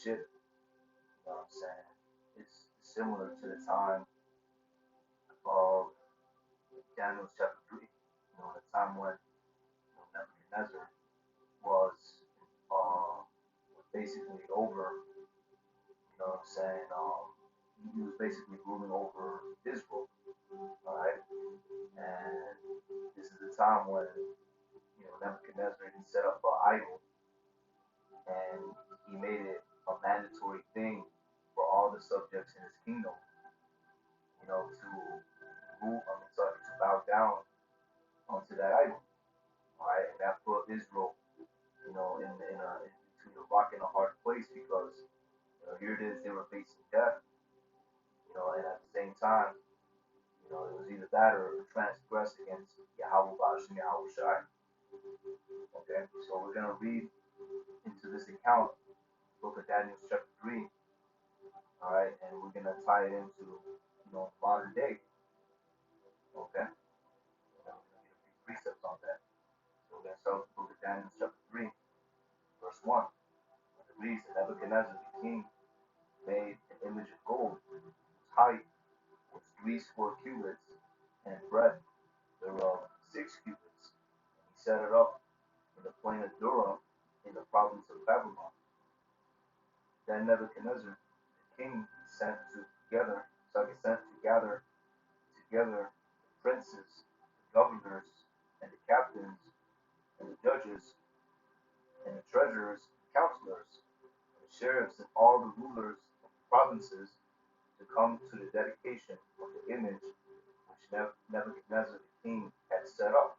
ship. You know what I'm saying? It's similar to the time of Daniel chapter 3. The time when Nebuchadnezzar was basically over. You know what I'm saying? He was basically ruling over Israel. All right, and this is the time when Nebuchadnezzar he set up an idol and he made it a mandatory thing for all the subjects in his kingdom, to move, sorry, to bow down onto that idol. All right, and that put Israel, in between a rock and a hard place because here it is, they were facing death, and at the same time, it was either that or transgress against Yahweh Bash and Yahweh Shai. Okay, so we're gonna read into this account, book of Daniel chapter 3, all right, and we're gonna tie it into modern day. Okay, we're gonna get a few precepts on that. So we're gonna start with the book of Daniel chapter 3, verse 1. It reads, Nebuchadnezzar the king made an image of gold, whose height was 60 cubits, and breadth thereof 6 cubits. And he set it up in the plain of Dura in the province of Babylon. Then Nebuchadnezzar the king sent to gather, sent to gather together the princes, the governors, and the captains, and the judges, and the treasurers, and counselors, and the sheriffs, and all the rulers of the provinces to come to the dedication of the image which Nebuchadnezzar the king had set up.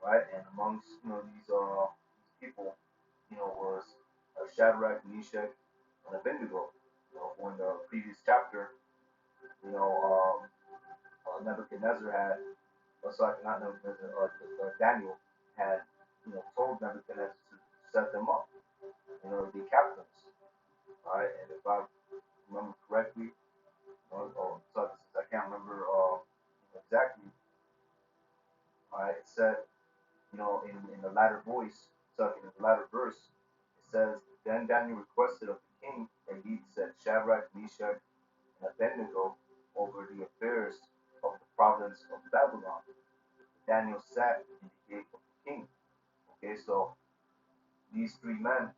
Right, and amongst these people, was Shadrach, Meshach, and Abednego. In the previous chapter, you know, um, Nebuchadnezzar had, sorry, not Nebuchadnezzar, Daniel had, told Nebuchadnezzar to set them up, to be captains. All right, and if I remember correctly, sorry, since I can't remember exactly, all right, it said, in the latter voice, sorry, in the latter verse, it says, then Daniel requested of the king that he set Shadrach, Meshach, and Abednego over the affairs of the province of Babylon. Daniel sat in the gate of the king. Okay, so these three men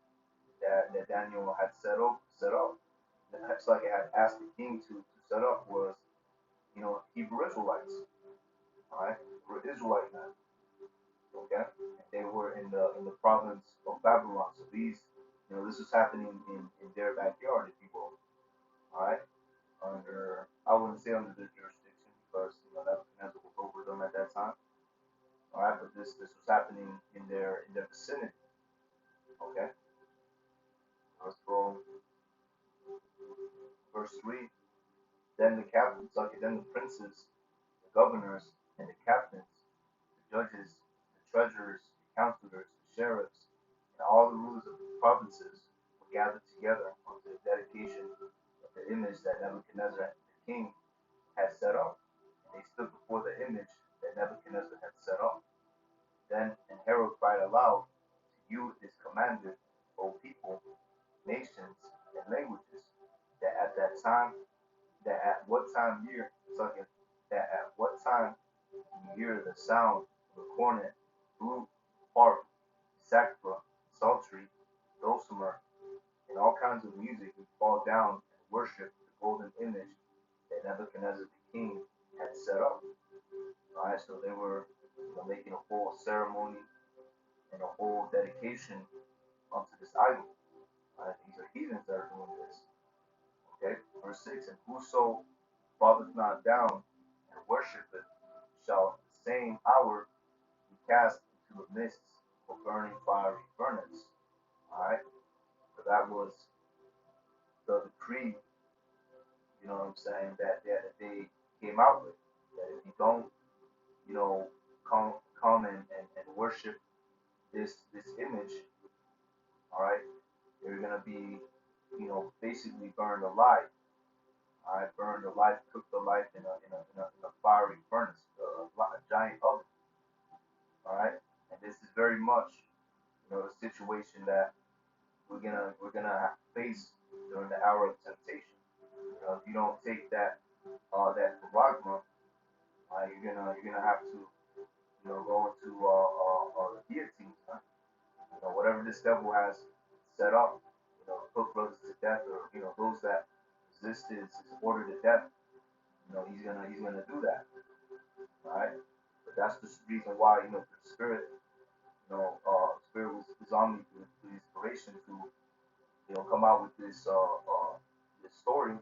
that Daniel had set up, that's like it had asked the king to set up was, Hebrew Israelites. Alright, were Israelite men. Okay, and they were in the province of Babylon. So these, this was happening in their backyard, if you will. Alright, under, I wouldn't say under their jurisdiction because Nebuchadnezzar was over them at that time. All right, but this was happening in their vicinity. Okay, let's go verse 3. Then the captains, okay, then the princes, the governors, and the captains, the judges, the treasurers, the counselors, the sheriffs, and all the rulers of the provinces were gathered together unto the dedication of the image that Nebuchadnezzar the king had set up. And they stood before the image that Nebuchadnezzar had set up. Then an herald cried aloud, to you it is commanded, O people, nations, and languages, that at that time, that at what time year, second, that at what time you hear the sound of the cornet, flute, harp, sackbut, psaltery, dulcimer, and all kinds of music, you fall down and worship the golden image that Nebuchadnezzar the king had set up. Alright, so they were making a whole ceremony and a whole dedication unto this idol. These are heathens that are doing this. Okay, verse 6, and whoso falleth not down and worshipeth shall at the same hour be cast into the midst of a burning fiery furnace. Alright, so that was the decree, what I'm saying, that they came out with. That if you don't, you know, come and worship this image, all right, you're gonna be, basically burned alive. All right, burned alive, cooked alive in a fiery furnace, a giant oven. All right, and this is very much, the situation that we're gonna face during the hour of temptation. If you don't take that progma, you're gonna have to go into the guillotine. Whatever this devil has set up, put brothers to death, or those that resist his order to death. He's gonna do that. All right. But that's the reason why the spirit, spirit was on me through inspiration to come out with this story,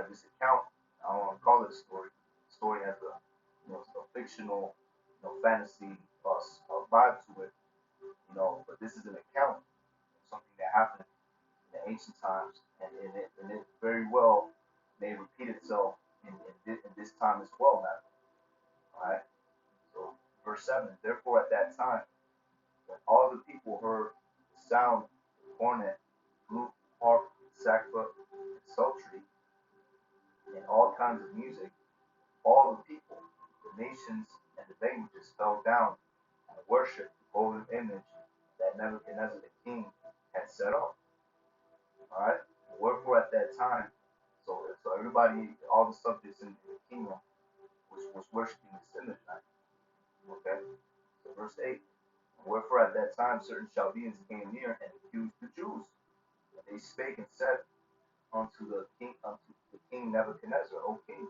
this account. I don't want to call it a story. Story has a fictional, fantasy vibe to it. But this is an account of something that happened in the ancient times, and it very well may repeat itself in this time as well, man. All right. So verse 7. Therefore, at that time, when all the people heard the sound of cornet, flute, harp, sackbut, and psaltery, and all kinds of music, all the people, the nations, and the languages fell down and worshipped the golden image that Nebuchadnezzar the king had set up. All right. Wherefore at that time, so everybody, all the subjects in the kingdom was worshiping this image. Okay. So verse 8. Wherefore at that time certain Chaldeans came near and accused the Jews. And they spake and said unto the king Nebuchadnezzar, O king,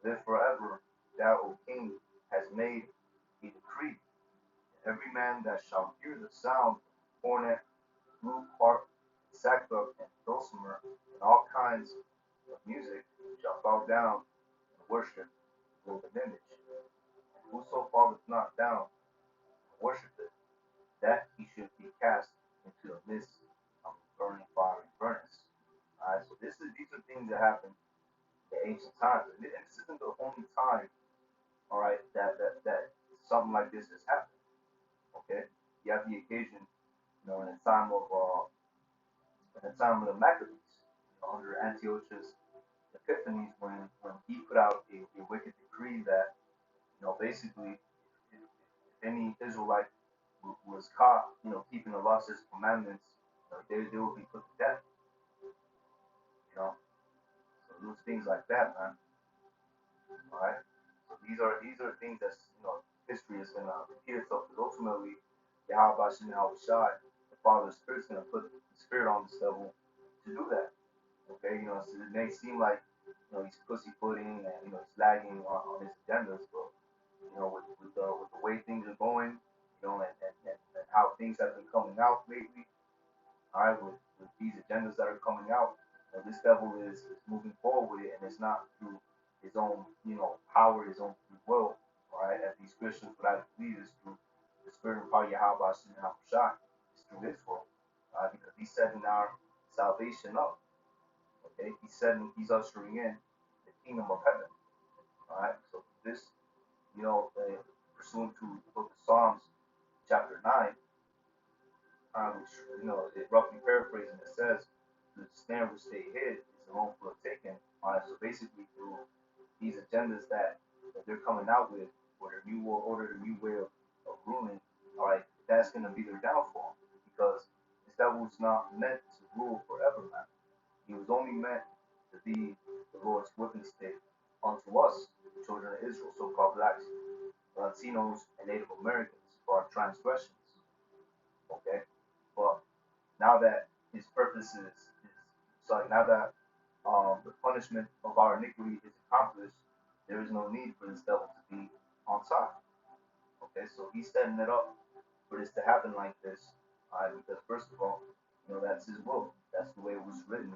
live forever. Thou, O king, hast made a decree. Every man that shall hear the sound of cornet, flute, harp, sackbut, and dulcimer, and all kinds of music, shall fall down and worship the golden image. And whoso falleth not down and worshipeth, that he should be cast into the midst of a burning fiery furnace. Alright, so these are things that happened in the ancient times. And this isn't the only time, alright, that something like this has happened. Okay? You have the occasion, in the time of the Maccabees, under Antiochus Epiphanes, when he put out a wicked decree that, basically, if any Israelite was caught, keeping the laws and commandments, they would be put to death. You know, so those things like that, man. All right. So these are things that history is gonna repeat itself, because ultimately, Yahweh Shem Shai, the Father Spirit's gonna put the Spirit on this level to do that. Okay, so it may seem like he's pussyfooting and he's lagging on his agendas, but with the way things are going, and how things have been coming out lately, all right, with these agendas that are coming out, this devil is moving forward with it, and it's not through his own, power, his own free will, all right, as these Christians would have to believe, is through the spirit of power Yahweh Shem Shah, it's through his will, because he's setting our salvation up, okay, he's ushering in the kingdom of heaven, all right, so this, pursuant to the book of Psalms, chapter 9, which it roughly paraphrasing, it says the snare which they hid is the wrongful taken. So basically, through these agendas that they're coming out with, or their new world order, the new way of ruling, all right, that's going to be their downfall, because this devil's not meant to rule forever, man. He was only meant to be the Lord's whipping stick unto us, the children of Israel, so-called blacks, Latinos, and Native Americans, for our transgressions. Okay, but now that his purpose is sorry, now that the punishment of our iniquity is accomplished, there is no need for this devil to be on top. Okay, so he's setting it up for this to happen like this, because first of all, that's his will. That's the way it was written,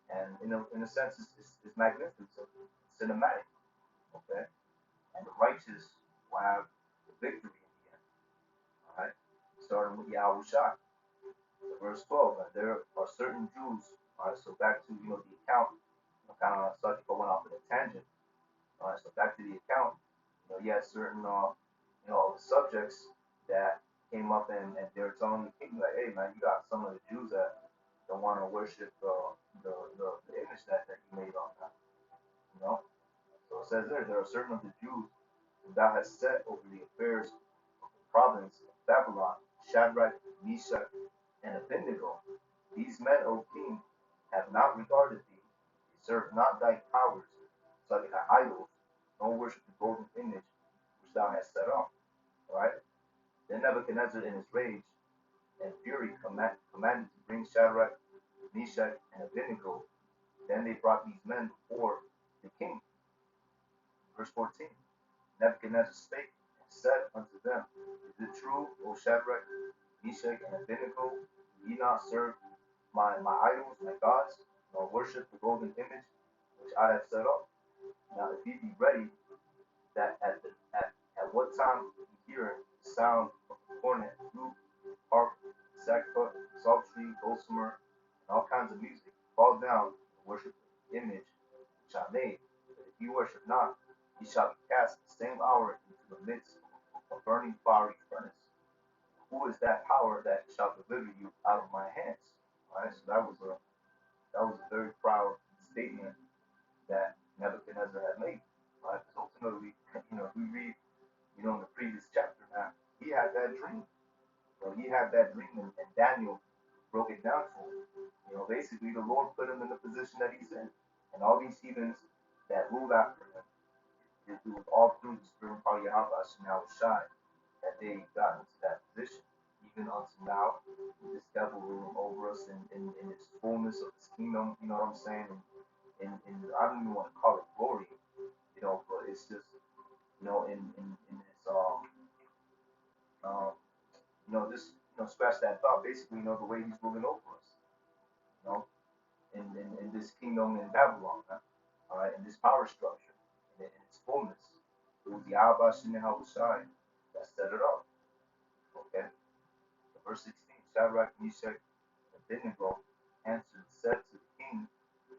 and in a sense, it's magnificent, it's cinematic. Okay, and the righteous will have the victory in the end. All right, starting with Yahweh Shai. Verse 12, there are certain Jews. All right, so back to the account. Kind of started going off in a tangent. All right, so back to the account. You had certain subjects that came up, and they were telling the king like, hey man, you got some of the Jews that don't want to worship the image that you made on that. You know, so it says there are certain of the Jews who thou hast set over the affairs of the province of Babylon, Shadrach, Meshach, and Abednego. men, O king, have not regarded thee. They serve not thy powers, so like thy idols, nor worship the golden image which thou hast set up. All right. Then Nebuchadnezzar, in his rage and fury, commanded to bring Shadrach, Meshach, and Abednego. Then they brought these men before the king. Verse 14. Nebuchadnezzar spake and said unto them, Is it true, O Shadrach, Meshach, and Abednego, do ye not serve my idols, my gods, nor worship the golden image which I have set up? Now if ye be ready, that at what time ye hear the sound of the cornet, flute, harp, sackbut, psaltery, dulcimer, and all kinds of music, fall down and worship the image which I made. But if ye worship not, ye shall be cast the same hour into the midst of a burning fiery furnace. Who is that power that shall deliver you out of my hands? All right, so that was a very proud statement that Nebuchadnezzar had made. Right? Because ultimately, we read, in the previous chapter now, he had that dream. He had that dream, and Daniel broke it down to him. Basically, the Lord put him in the position that he's in. And all these heathens that ruled after him, it was all through the spirit of Yahweh Shemel Shai that they got into that position. Even unto now, this devil ruling over us in its fullness of his kingdom, you know what I'm saying? And I don't even want to call it glory, but it's just, in its um, just scratch that thought. Basically, the way he's ruling over us, you know, in this kingdom in Babylon, huh? All right, in this power structure, in its fullness. It was the Abba Shimei Shai that set it up. Okay, so verse 16: Shadrach, Meshach, and Abednego answered, said to the king,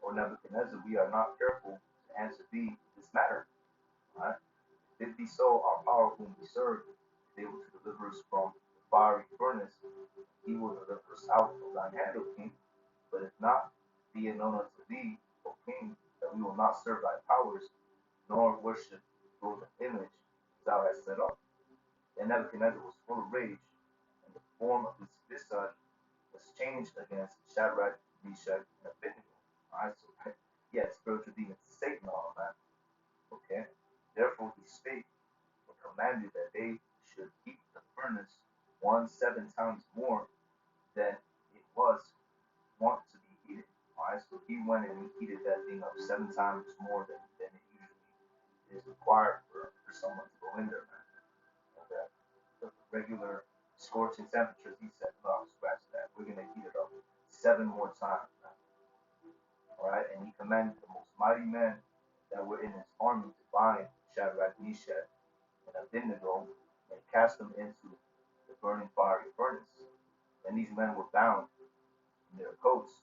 O Nebuchadnezzar, we are not careful to answer thee this matter. All right, if it be so, our power whom we serve is able to deliver us from the fiery furnace. He will deliver us out of thine hand, O king. But if not, be it known unto thee, O king, that we will not serve thy powers, nor worship the golden image thou hast set up. And Nebuchadnezzar was full of rage, and the form of his visage was changed against Shadrach, Meshach, and Abednego. Alright, so he had spiritual demons, Satan, all that. Okay? Therefore he spake and commanded that they should heat the furnace 7 times more than it was wont to be heated. Alright, so he went and he heated that thing up 7 times more than it usually is required for someone to go in there, man. Okay? The regular scorching temperatures, he said, no, scratch that. We're gonna heat it up 7 more times, man. Alright, and he commanded the most mighty men that were in his army to bind Shadrach, Meshach, and Abednego and cast them into the burning fiery furnace. And these men were bound in their coats,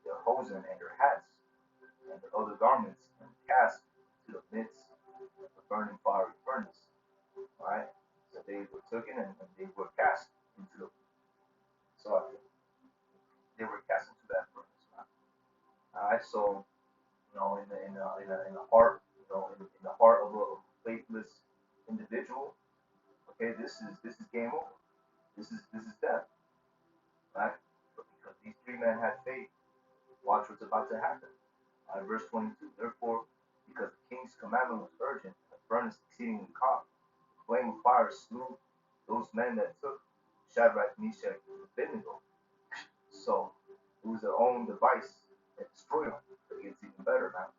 their hosen, and their hats, and their other garments, and cast to the midst of the burning fiery furnace. Alright? So they were taken and they were cast into the sorry, they were cast into that furnace. Right? Alright, so in the heart, in the heart of a faithless individual, okay, this is game over. This is death, right? But because these three men had faith, watch what's about to happen. Verse 22. Therefore, because the king's commandment was urgent, and the furnace exceedingly hot, the flame of fire slew those men that took Shadrach, Meshach, and Abednego. So it was their own device that destroyed them. But it gets even better now.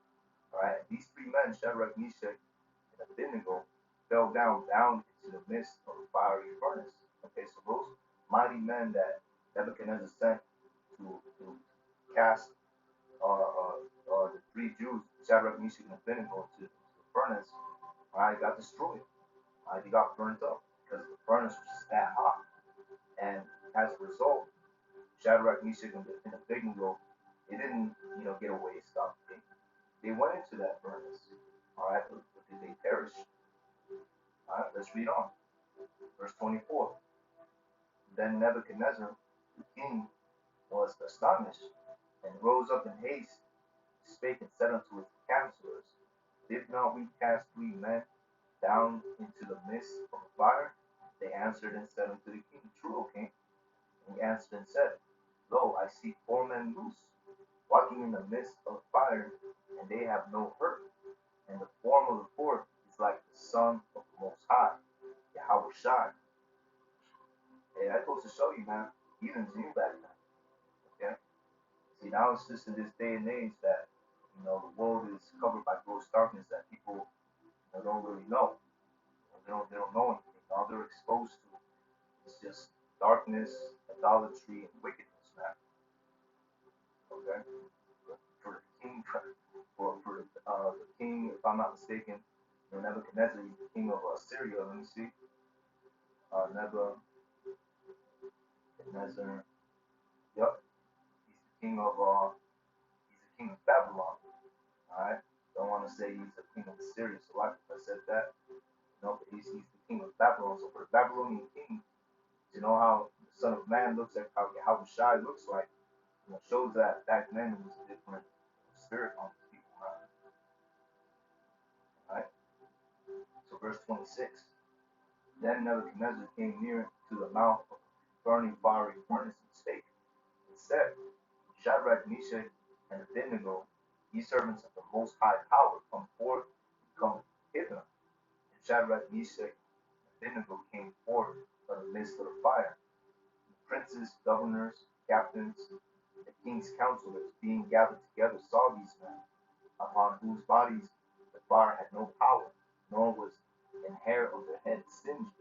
Alright, these three men, Shadrach, Meshach, and Abednego, fell down bound into the midst of the fiery furnace. Okay, so those mighty men that Nebuchadnezzar sent to cast the three Jews, Shadrach, Meshach, and Abednego, to the furnace, alright, got destroyed. They got burnt up because the furnace was just that hot. And as a result, Shadrach, Meshach, and Abednego, they didn't, get away scot free. They went into that furnace. Alright, but did they perish? Alright, let's read on. Verse 24. Then Nebuchadnezzar, the king, was astonished, and rose up in haste, spake and said unto his counselors, Did not we cast 3 men down into the midst of the fire? They answered and said unto the king, True, O king. And he answered and said, Lo, I see four men loose, walking in the midst of fire, and they have no hurt. And the form of the fourth is like the Son of the Most High, Yahweh Shai. Hey, that goes to show you, man, heathens knew back then. Okay? See, now it's just in this day and age that, the world is covered by gross darkness that people don't really know. They don't know anything. All they're exposed to is just darkness, idolatry, and wickedness, man. Okay? For the king, for the king, if I'm not mistaken, Nebuchadnezzar, he's the king of Syria. Let me see. Nebuchadnezzar. Yep, he's the king of Babylon. All right. Don't want to say he's the king of Syria. So like I said that, but he's the king of Babylon. So for the Babylonian king, you know how the Son of Man looks like, how Shai looks like, shows that back then it was a different spirit on these people. Right? So verse 26. Then Nebuchadnezzar came near to the mouth of the burning fiery furnace and spake, and said, Shadrach, Meshach, and Abednego, ye servants of the Most High Power, come forth, come hither. And Shadrach, Meshach, and Abednego came forth from the midst of the fire. The princes, governors, captains, the king's counselors, being gathered together, saw these men, upon whose bodies the fire had no power, nor was an hair of their head singed,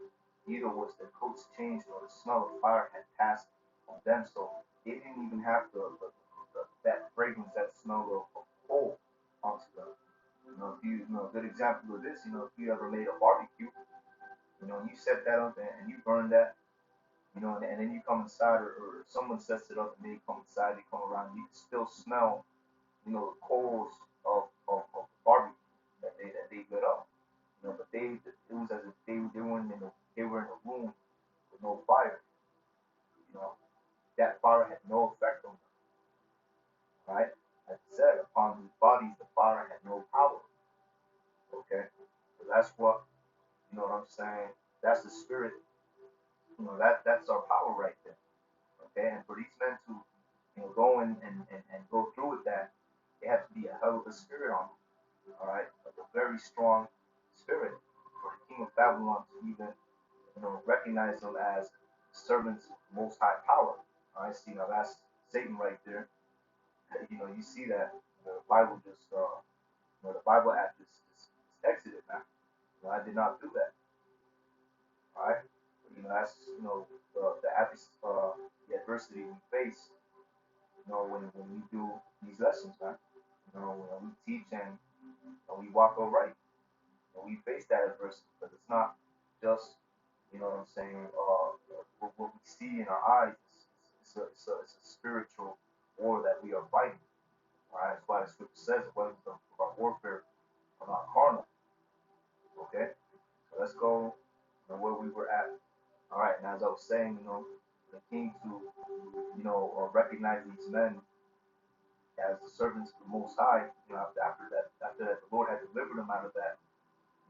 neither was their coats changed, nor the smell of fire had passed on them. So they didn't even have that fragrance, that smell of coal onto them. If a good example of this, if you ever made a barbecue, and you set that up and you burn that, and then you come inside, or someone sets it up and they come inside, they come around, you can still smell, the coals of the barbecue that they lit up. But it was as if they were in a room with no fire. You know, that fire had no effect on them, right? As I said, upon whose bodies the fire had no power. Okay, so that's what I'm saying. That's the spirit. That's our power right there. Okay, and for these men to go and go through with that, they have to be a hell of a spirit on them. All right, like a very strong spirit for the king of Babylon to even recognize them as servants of most high power. All right, see, now that's Satan right there. You see that the Bible just the Bible app just exited, man. I did not do that. All right, that's the adversity we face. When we do these lessons, man. When we teach and we walk upright, we face that adversity, but it's not just what I'm saying. What we see in our eyes it's a spiritual war that we are fighting. All right, that's why the scripture says the weapons of our warfare are not carnal. Okay, so let's go where we were at. All right, and as I was saying, the king to recognize these men as the servants of the Most High. After that, the Lord had delivered them out of that.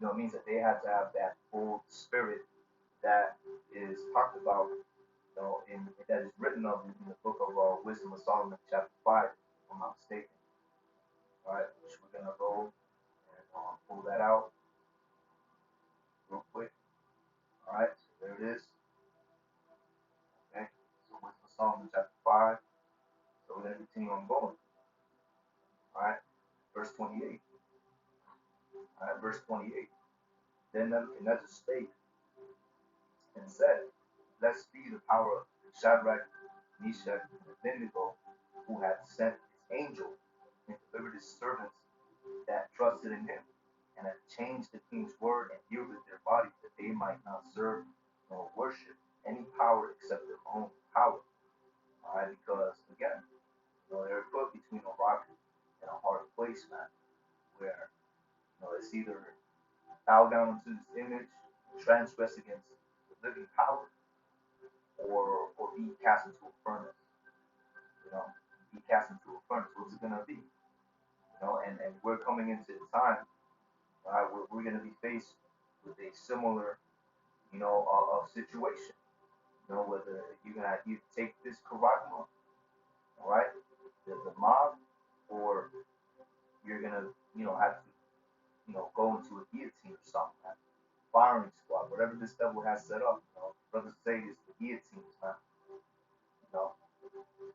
It means that they had to have that full spirit that is talked about, that is written of in the book of Wisdom of Solomon, chapter 5, if I'm not mistaken. All right, which we're going to go and pull that out real quick. All right, so there it is. Okay, so Wisdom of Solomon, chapter 5. So we're going to continue on going. All right, verse 28. All right, verse 28. Then Nebuchadnezzar spake and said, Blessed be the power of Shadrach, Meshach, and Abednego, who hath sent his angel and delivered his servants that trusted in him, and hath changed the king's word and yielded their bodies that they might not serve nor worship any power except their own power. All right, because again, they're put between a rock and a hard place, man, where it's either bow down to this image, transgress against the living power, or be cast into a furnace. Be cast into a furnace. What's it gonna be? And we're coming into the time, we're gonna be faced with a similar, situation. Whether you're gonna either take this charisma All right, the mob, or you're gonna, have to, go into a guillotine or something, man. Firing squad, whatever this devil has set up. Brothers say it's the guillotines, man.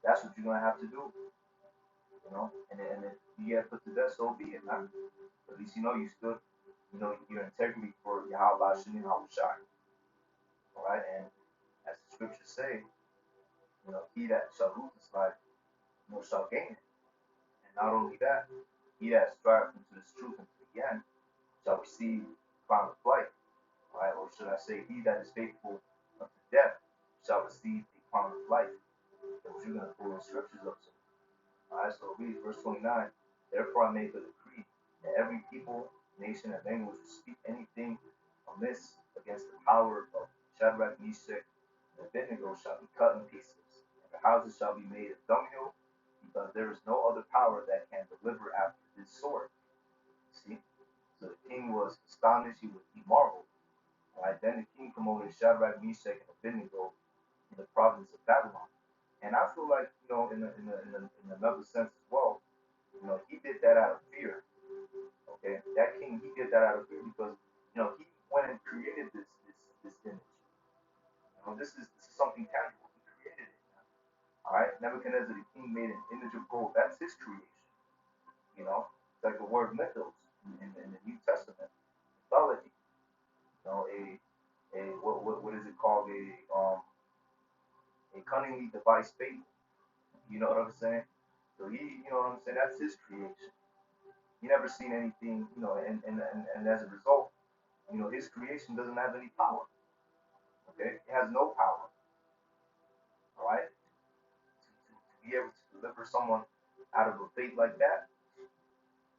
That's what you're gonna have to do. And if you get put to death, so be it, man. At least you stood, your integrity for Yahweh Shem Yahushai. All right, and as the scriptures say, he that shall lose his life, shall gain it. And not only that, he that strives into this truth unto the end shall receive crown of life. All right, or should I say, he that is faithful unto death shall receive a crown of life. That's what you're gonna pull the scriptures up to. All right, so read verse 29. Therefore I make a decree that every people, nation, and language who speak anything amiss against the power of Shadrach, Meshach, and Abednego shall be cut in pieces, and the houses shall be made of dunghill, because there is no other power that can deliver after this sort. See? So the king was astonished, he marveled. All right, then the king promoted Shadrach, Meshach, and Abednego in the province of Babylon. And I feel like, in another sense as well, he did that out of fear. Okay, that king, he did that out of fear because, he went and created this image. This is something tangible. He created it. All right, Nebuchadnezzar the king made an image of gold. That's his creation. It's like the word mythos in the New Testament mythology. What is it called? A cunningly devised fable. You know what I'm saying? So you know what I'm saying? That's his creation. He never seen anything, and as a result, his creation doesn't have any power. Okay, it has no power. All right, to be able to deliver someone out of a fate like that,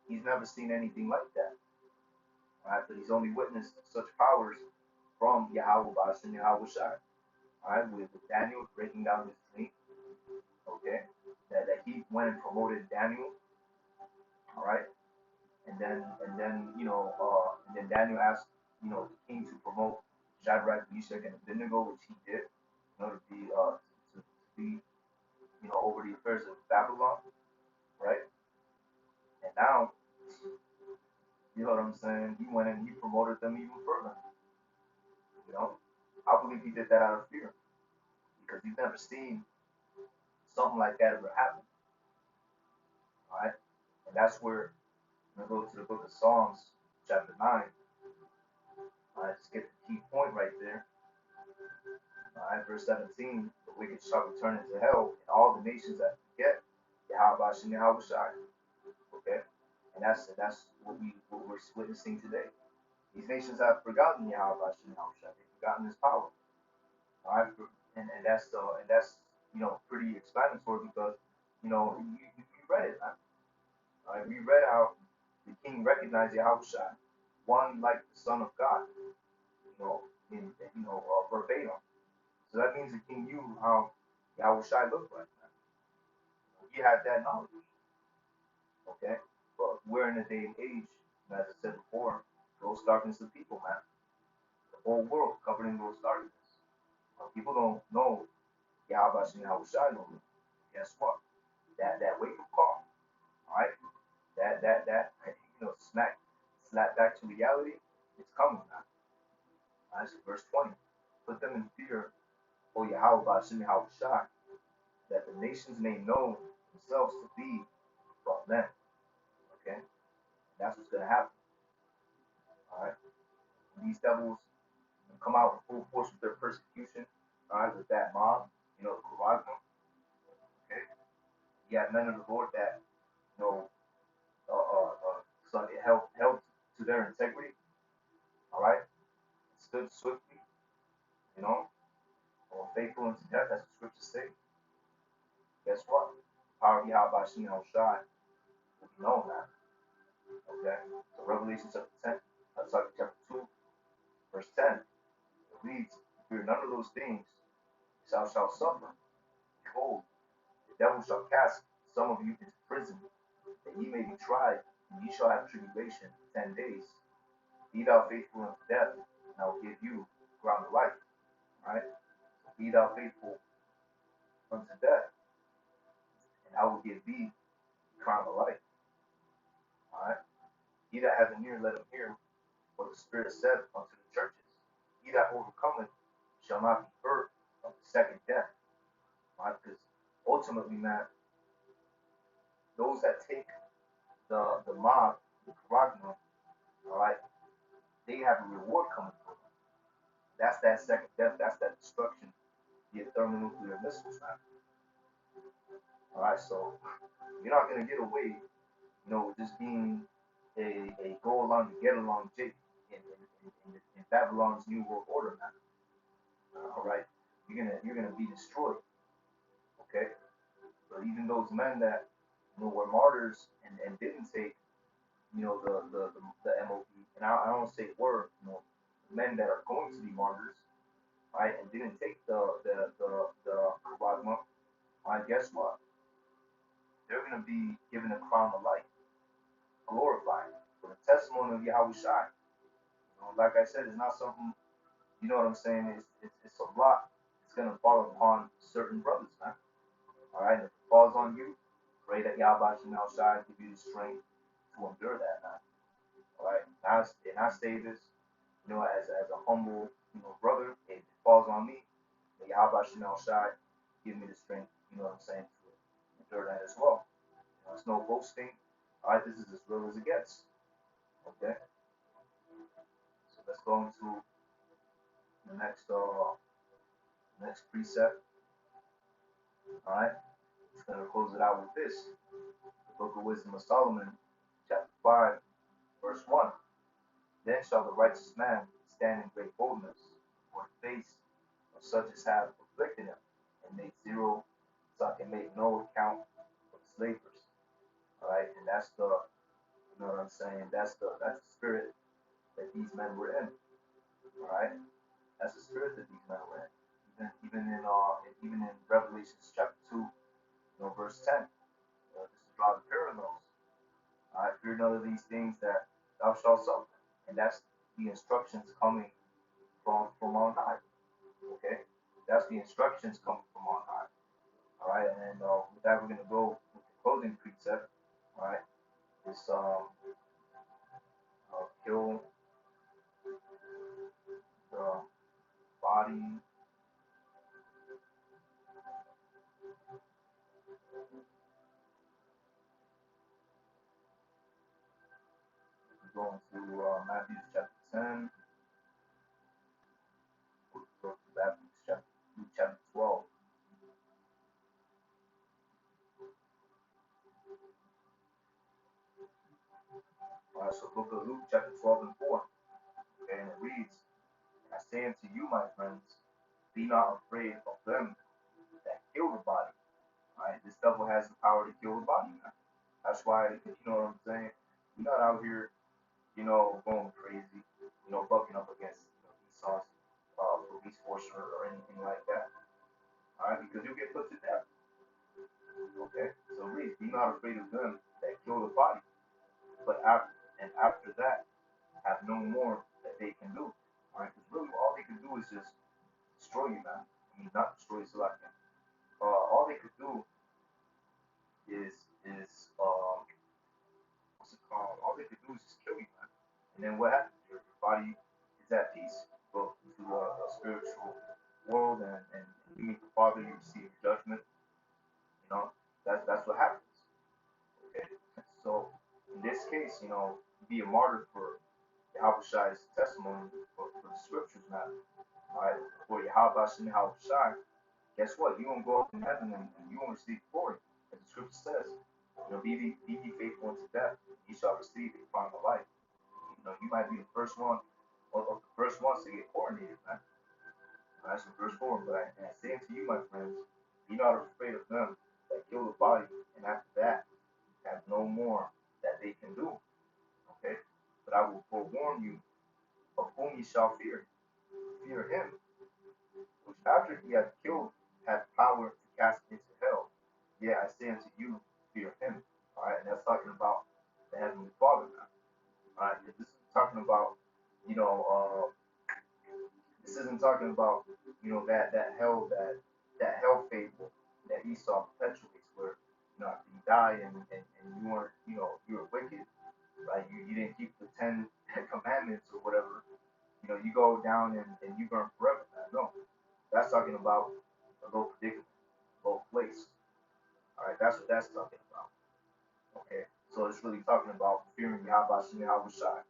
he's never seen anything like that. All right, but he's only witnessed such powers from Yahweh Bashan Yahweh Shai. All right, with Daniel breaking down his dream. Okay, that he went and promoted Daniel. All right, and then Daniel asked, the king to promote Shadrach, Meshach, and Abednego, which he did, to be over the affairs of Babylon, right? And now, you know what I'm saying? He went and he promoted them even further. You know, I believe he did that out of fear because he's never seen something like that ever happen. All right, and that's where I'm gonna go to the book of Psalms, chapter 9. All right, just get the key point right there. All right, verse 17: the wicked shall return into hell, and all the nations that forget Yahweh Shem Yahweh Shai. Okay, and that's what we're witnessing today. These nations have forgotten Yahweh Shem Yahweh Shai. They've forgotten His power. All right, and that's pretty explanatory because you read it. Man. All right, we read how the king recognized Yahweh Shai, one like the Son of God. In verbatim. So that means the king knew how Yahweh Shai looked like. Man. He had that knowledge. Okay, but we're in a day and age, as I said before, gross darkness of people, man. The whole world covered in gross darkness. People don't know Yahweh Shem Yahweh Shai no more. Guess what? That wake up call, all right? That slap back to reality. It's coming now. All right, so verse 20. Put them in fear, O Yahweh Shem Yahweh Shai, that the nations may know themselves to be from them. Okay, that's what's gonna happen. All right, these devils come out in full force with their persecution. All right, with that mob, the Quran. Okay, you have men of the Lord that you know so it held to their integrity. All right, stood swiftly. You know, or faithful unto death, as the scriptures say. Guess what? Power of Yahweh Shem Shai will be known now. Okay, so Revelation chapter 10, chapter 2, verse 10. It reads, "Fear none of those things thou shalt suffer. Behold, the devil shall cast some of you into prison, that ye may be tried, and ye shall have tribulation 10 days. Be thou faithful unto death, and I will give you ground of life." Right? Be thou faithful unto death, and I will give thee the crown of life. All right. He that hath an ear, let him hear what the Spirit saith unto the churches. He that overcometh shall not be hurt of the second death. All right. Because ultimately, man, those that take the mob, the Karagma, all right, they have a reward coming for them. That's that second death. That's that destruction, the thermonuclear missiles, man. All right, so you're not gonna get away, just being a go along to get along Jake in Babylon's New World Order, man. All right, you're gonna be destroyed. Okay, but even those men that were martyrs and didn't take the MOP, and I don't say were men that are going to be martyrs, right, and didn't take the Kawagma, right, guess what? They're gonna be given a crown of life, glorified for the testimony of Yahweh Shai. Like I said, it's not something, you know what I'm saying? It's a lot. It's gonna fall upon certain brothers, man. All right, if it falls on you, pray that Yahweh Shai give you the strength to endure that, man. All right, and I say this, as a humble, brother. If it falls on me, may Yahweh Shai give me the strength, you know what I'm saying, to endure that as well. It's no boasting. All right, this is as real as it gets. Okay, so let's go into the next precept. All right, it's gonna close it out with this: the Book of Wisdom of Solomon, chapter 5, verse 1. Then shall the righteous man stand in great boldness before the face of such as have afflicted him, and make no account of the slavers. All right, and that's you know what I'm saying? That's the spirit that these men were in. All right, that's the spirit that these men were in. Even in Revelation chapter 2, verse 10, just to draw the parallels. All right, fear none of these things that thou shalt suffer, and that's the instructions coming from on high. Okay, that's the instructions coming from on high. All right, and with that, we're gonna go with the closing precept. All right, this kill the body. We're going to Matthew chapter 10. We'll go to Luke chapter 12. All right, so book of Luke chapter 12 and 4. Okay, and it reads, I say unto you, my friends, be not afraid of them that kill the body. All right, this devil has the power to kill the body. Man. That's why, you know what I'm saying? We're not out here, going crazy, bucking up against Esau's police force or anything like that. All right, because you'll get put to death. Okay, so read, be not afraid of them that kill the body, but after that, have no more that they can do. All right, because really all they can do is just destroy you, man. I mean, not destroy you, like that. All they could do is what's it called? All they could do is just kill you, man. And then what happens? Your body is at peace. You go to a spiritual world, and you meet the Father. You receive judgment. That's what happens. Okay, so in this case, be a martyr for Yahweh Shai's testimony for the scriptures, man. All right, for Yahweh Shai, guess what? You won't go up in heaven and you won't receive glory. As the scripture says, be faithful unto death, you shall receive a final life. You might be the first one, or the first ones to get coronated, man. That's in verse 4. But I say unto you, my friends, be not afraid of them that kill the body, and after that have no more that they can do. Okay? But I will forewarn you of whom ye shall fear. Fear him, which after he hath killed hath power to cast into hell. Yeah, I say unto you, fear him. Alright, and that's talking about the Heavenly Father now. Alright, this is talking about, you know, this isn't talking about, that hell fable that Esau perpetuates, where, die and you weren't, you were wicked, right? You didn't keep the 10 commandments or whatever, you go down and you burn forever. No, that's talking about a low predicament, low place. All right, that's what that's talking about. Okay, so it's really talking about fearing Yahweh Shem Yahweh Shai.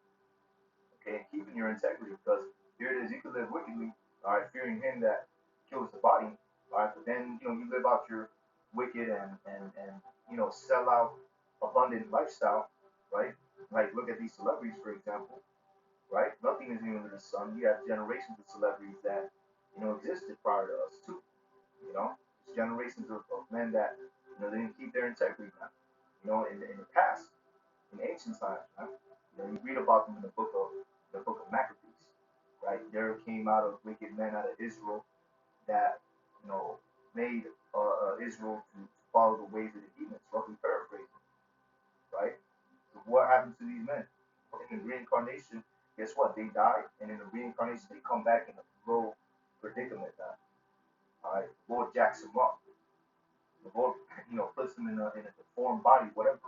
Okay, and keeping your integrity because here it is, you can live wickedly, all right, fearing him that kills the body, all right, but then you live out your wicked and sell out abundant lifestyle, right? Like look at these celebrities, for example, right? Nothing is new under the sun. You have generations of celebrities that existed prior to us too. You know, it's generations of men that they didn't keep their integrity, man. In the past, in ancient times, man. You read about them in the book of Maccabees, right? There came out of wicked men out of Israel that you know made Israel to follow the ways of the heathens, roughly paraphrasing, right? So what happened to these men? In the reincarnation, guess what? They die, and in the reincarnation, they come back in a low predicament now. All right, the Lord jacks them up. The Lord, puts them in a deformed body, whatever,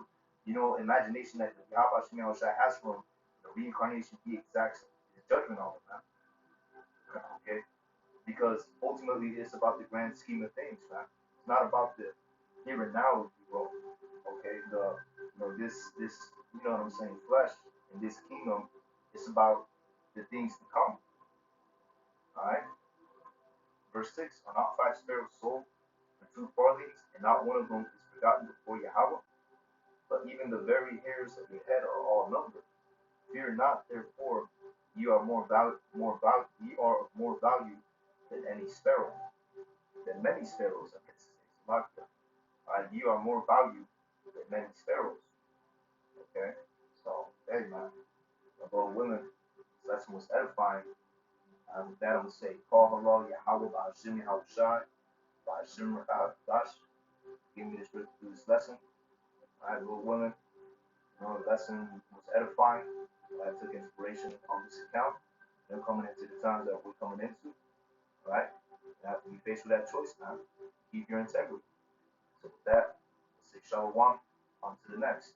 imagination that the Yahweh Shemel Shai has for them, the reincarnation, he exacts his judgment on them, man. Okay? Because ultimately it's about the grand scheme of things, man. It's not about the here and now, if you will. Okay, this what I'm saying, flesh and this kingdom, it's about the things to come. Alright? Verse 6, are not 5 sparrows sold for 2 farthings, and not one of them is forgotten before Yahweh? But even the very hairs of your head are all numbered. Fear not, therefore, you are ye are of more value than any sparrow, than many sparrows. I guess like that. You are more value than many sparrows. Okay, so hey man, about women, this lesson was edifying. With that, I'm gonna say, call halal Yahweh by Hashem Yahushai by Hashem Dash. Give me this to do this lesson. All right, little women. The lesson was edifying. I took inspiration on this account. And coming into the times that we're coming into, right? You have to be faced with that choice now. Keep your integrity. So with that, let's say shalom. On to the next.